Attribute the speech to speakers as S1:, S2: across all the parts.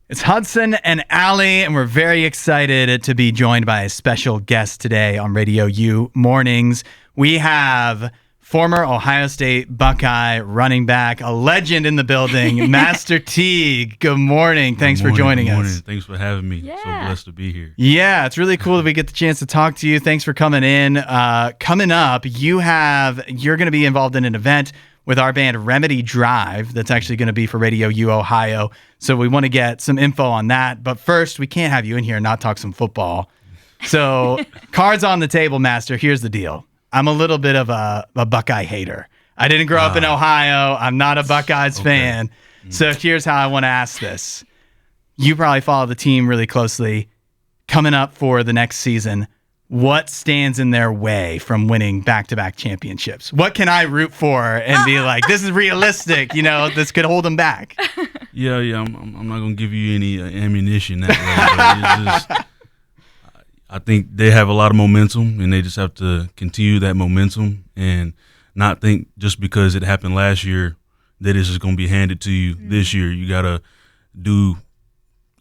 S1: It's Hudson and Aly, and we're very excited to be joined by a special guest today on RadioU Mornings. We have former Ohio State Buckeye running back, a legend in the building, Master Teague. Good morning. Thanks for joining us.
S2: Thanks for having me.
S3: Yeah.
S2: So blessed to be here.
S1: Yeah, it's really cool that we get the chance to talk to you. Thanks for coming in. Coming up, you're going to be involved in an event with our band Remedy Drive that's actually going to be for Radio U Ohio. So we want to get some info on that. But first, we can't have you in here and not talk some football. So cards on the table, Master. Here's the deal. I'm a little bit of a Buckeye hater. I didn't grow up in Ohio. I'm not a Buckeyes fan. So here's how I want to ask this. You probably follow the team really closely. Coming up for the next season, what stands in their way from winning back-to-back championships? What can I root for and be like, this is realistic, this could hold them back?
S2: Yeah, I'm not going to give you any ammunition that way. But it's just, I think they have a lot of momentum, and they just have to continue that momentum and not think just because it happened last year that it's just going to be handed to you this year. You got to do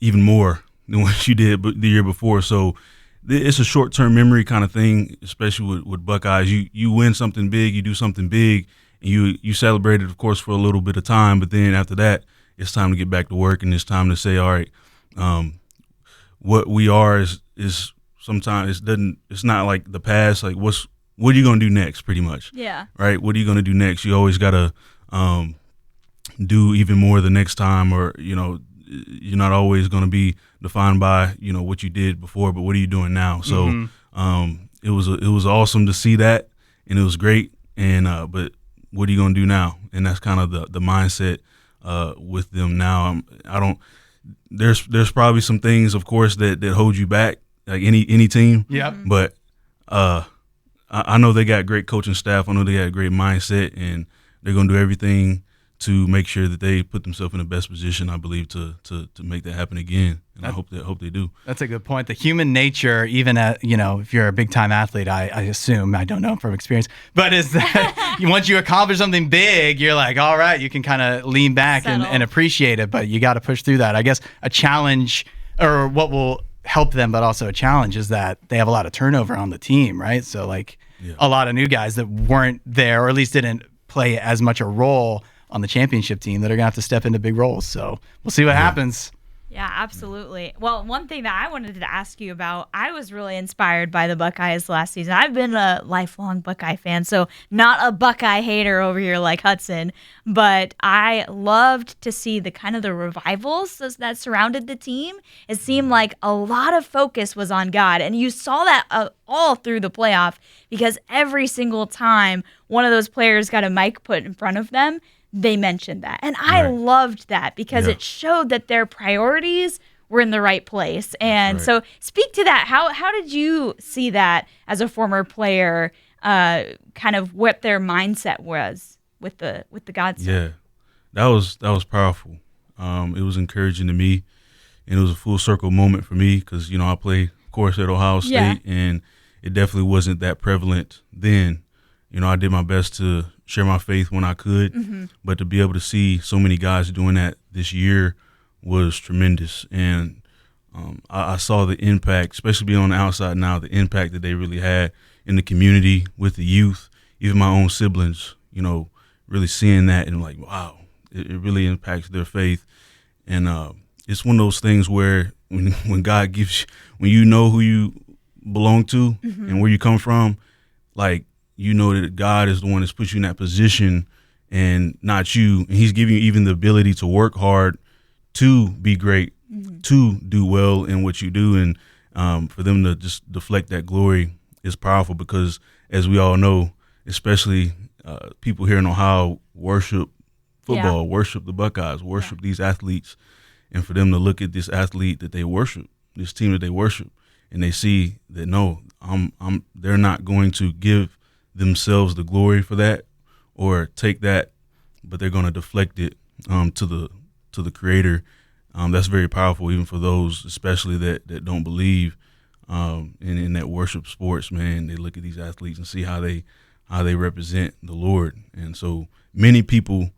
S2: even more than what you did the year before. So it's a short-term memory kind of thing, especially with Buckeyes. You win something big, you do something big, and you celebrate it, of course, for a little bit of time. But then after that, it's time to get back to work, and it's time to say, all right, what we are is sometimes it's not like the past. Like what are you gonna do next? Pretty much.
S3: Yeah.
S2: Right. What are you gonna do next? You always gotta do even more the next time, or you're not always gonna be defined by what you did before, but what are you doing now? So it was awesome to see that, and it was great. And but what are you gonna do now? And that's kind of the mindset with them now. There's probably some things, of course, that hold you back, like any team.
S1: Yep.
S2: But I know they got great coaching staff. I know they got a great mindset, and they're gonna do everything to make sure that they put themselves in the best position, I believe, to make that happen again. And I hope they do.
S1: That's a good point. The human nature, even at, if you're a big time athlete, I assume, I don't know from experience, but is that once you accomplish something big, you're like, all right, you can kind of lean back and appreciate it, but you got to push through that. I guess a challenge, or what will help them, but also a challenge, is that they have a lot of turnover on the team, right? So a lot of new guys that weren't there, or at least didn't play as much a role on the championship team, that are going to have to step into big roles. So we'll see what happens.
S3: Yeah, absolutely. Well, one thing that I wanted to ask you about, I was really inspired by the Buckeyes last season. I've been a lifelong Buckeye fan, so not a Buckeye hater over here like Hudson, but I loved to see the kind of the revivals that surrounded the team. It seemed like a lot of focus was on God, and you saw that all through the playoff, because every single time one of those players got a mic put in front of them, they mentioned that. And I loved that, because it showed that their priorities were in the right place. And so speak to that. How did you see that as a former player, kind of what their mindset was with the God stuff?
S2: Yeah, that was powerful. It was encouraging to me, and it was a full circle moment for me, because, I played, of course, at Ohio State, and it definitely wasn't that prevalent then. I did my best to share my faith when I could, but to be able to see so many guys doing that this year was tremendous. And I saw the impact, especially being on the outside now, the impact that they really had in the community with the youth, even my own siblings, really seeing that and like, wow, it really impacts their faith. And it's one of those things where when God gives you, when you know who you belong to and where you come from, like, that God is the one that's put you in that position and not you. And he's giving you even the ability to work hard, to be great, to do well in what you do. And for them to just deflect that glory is powerful, because as we all know, especially people here in Ohio worship football, worship the Buckeyes, worship these athletes. And for them to look at this athlete that they worship, this team that they worship, and they see that, no, they're not going to give themselves the glory for that or take that, but they're going to deflect it to the Creator. That's very powerful, even for those especially that don't believe in that worship sports. Man, they look at these athletes and see how they represent the Lord. And so many people,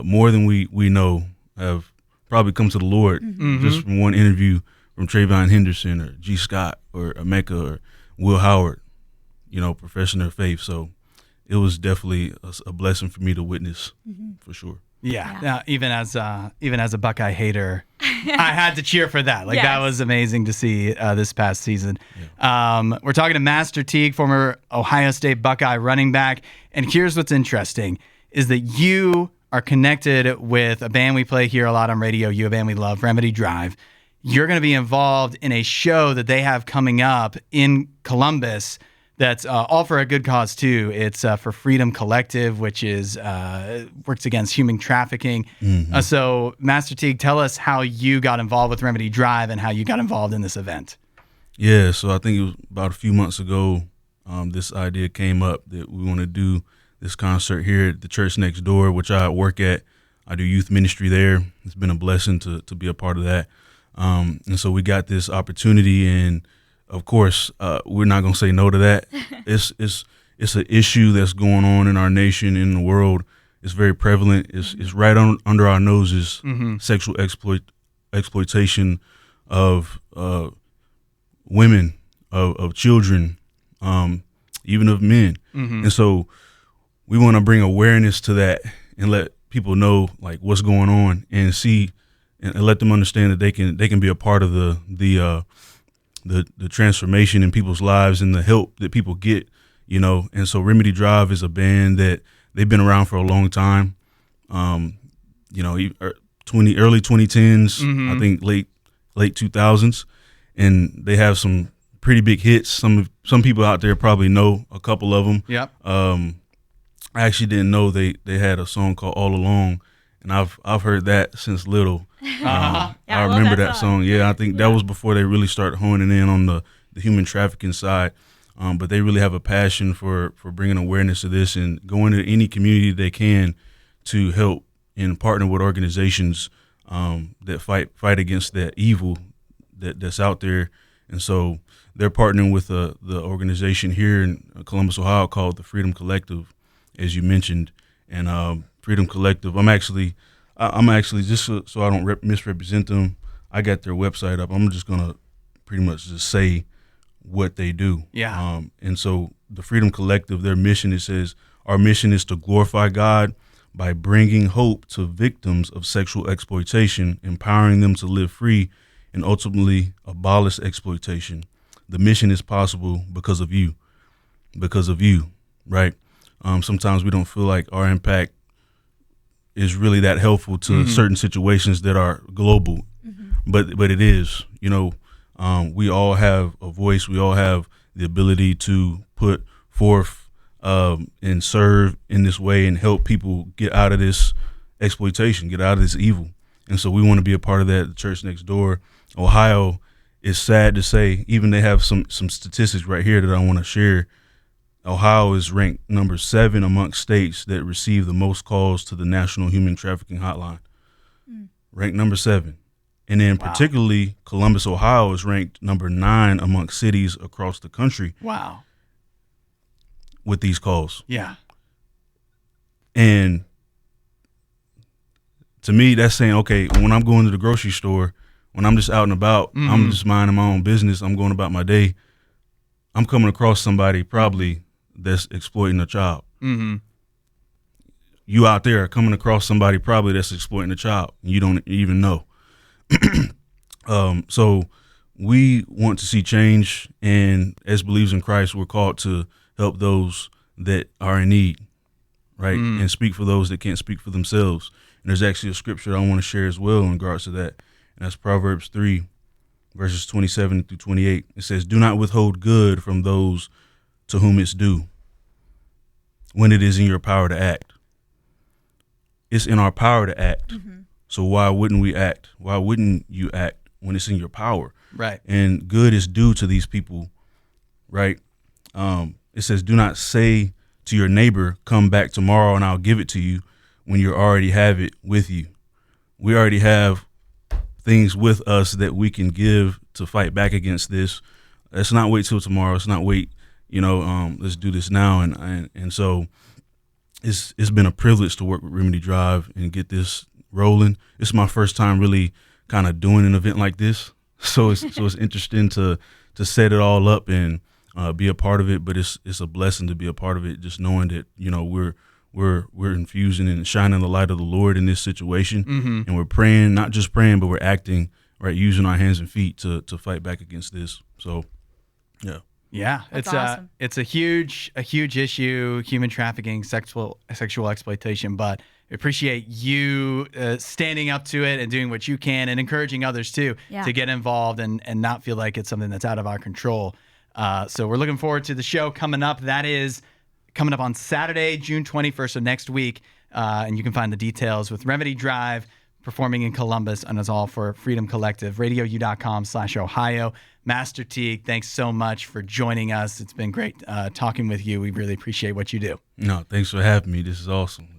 S2: more than we know, have probably come to the Lord just from one interview from Trayvon Henderson or G. Scott or Emeka or Will Howard, profession of faith. So it was definitely a blessing for me to witness, for sure.
S1: Yeah. Now, even as a Buckeye hater, I had to cheer for that. That was amazing to see this past season. Yeah. We're talking to Master Teague, former Ohio State Buckeye running back. And here's what's interesting is that you are connected with a band we play here a lot on RadioU, a band we love, Remedy Drive. You're going to be involved in a show that they have coming up in Columbus that's all for a good cause, too. It's for Freedom Collective, which is works against human trafficking. So, Master Teague, tell us how you got involved with Remedy Drive and how you got involved in this event.
S2: Yeah, so I think it was about a few months ago, this idea came up that we want to do this concert here at the church next door, which I work at. I do youth ministry there. It's been a blessing to be a part of that. And so we got this opportunity, and of course, we're not going to say no to that. It's an issue that's going on in our nation, in the world. It's very prevalent. It's right under our noses, sexual exploitation of women, of children, even of men. And so we want to bring awareness to that and let people know what's going on and see and let them understand that they can be a part of the transformation in people's lives and the help that people get, And so Remedy Drive is a band that they've been around for a long time. Early 2010s, I think late 2000s, and they have some pretty big hits. Some people out there probably know a couple of them.
S1: Yep.
S2: I actually didn't know they had a song called All Along, and I've heard that since little. I remember that song. Yeah, I think that was before they really started honing in on the human trafficking side. But they really have a passion for bringing awareness to this and going to any community they can to help and partner with organizations that fight against that evil that's out there. And so they're partnering with the organization here in Columbus, Ohio called the Freedom Collective, as you mentioned. And Freedom Collective, I'm actually just so I don't misrepresent them, I got their website up. I'm just going to pretty much just say what they do.
S1: Yeah.
S2: And so the Freedom Collective, their mission, it says, our mission is to glorify God by bringing hope to victims of sexual exploitation, empowering them to live free, and ultimately abolish exploitation. The mission is possible because of you, right? Sometimes we don't feel like our impact is really that helpful to certain situations that are global, but it is. We all have a voice. We all have the ability to put forth and serve in this way and help people get out of this exploitation, get out of this evil. And so we want to be a part of that. The church next door, Ohio, is sad to say, even they have some statistics right here that I want to share. Ohio is ranked number 7 amongst states that receive the most calls to the National Human Trafficking Hotline. Ranked number 7. And then particularly Columbus, Ohio is ranked number 9 amongst cities across the country.
S1: Wow.
S2: With these calls.
S1: Yeah.
S2: And to me, that's saying, okay, when I'm going to the grocery store, when I'm just out and about, I'm just minding my own business, I'm going about my day, I'm coming across somebody probably that's exploiting a child. You out there coming across somebody probably that's exploiting a child, and you don't even know. So we want to see change, and as believers in Christ, we're called to help those that are in need, right? And speak for those that can't speak for themselves. And there's actually a scripture I want to share as well in regards to that, and that's Proverbs 3, verses 27 through 28. It says, do not withhold good from those to whom it's due when it is in your power to act. It's in our power to act. So why wouldn't we act? Why wouldn't you act when it's in your power?
S1: Right.
S2: And good is due to these people, right? It says, do not say to your neighbor, come back tomorrow and I'll give it to you, when you already have it with you. We already have things with us that we can give to fight back against this. Let's not wait till tomorrow. Let's not wait, let's do this now. And so it's been a privilege to work with Remedy Drive and get this rolling. It's my first time really kind of doing an event like this, so it's interesting to set it all up and be a part of it. But it's a blessing to be a part of it, just knowing that we're infusing and shining the light of the Lord in this situation, and we're praying, not just praying, but we're acting, right, using our hands and feet to fight back against this. So, yeah.
S1: Yeah,
S3: That's awesome.
S1: It's a huge issue, human trafficking, sexual exploitation. But I appreciate you standing up to it and doing what you can, and encouraging others too to get involved and not feel like it's something that's out of our control. So we're looking forward to the show coming up. That is coming up on Saturday, June 21st, so next week. And you can find the details with Remedy Drive performing in Columbus, and it's all for Freedom Collective. RadioU.com/Ohio. Master Teague, thanks so much for joining us. It's been great talking with you. We really appreciate what you do.
S2: No, thanks for having me. This is awesome.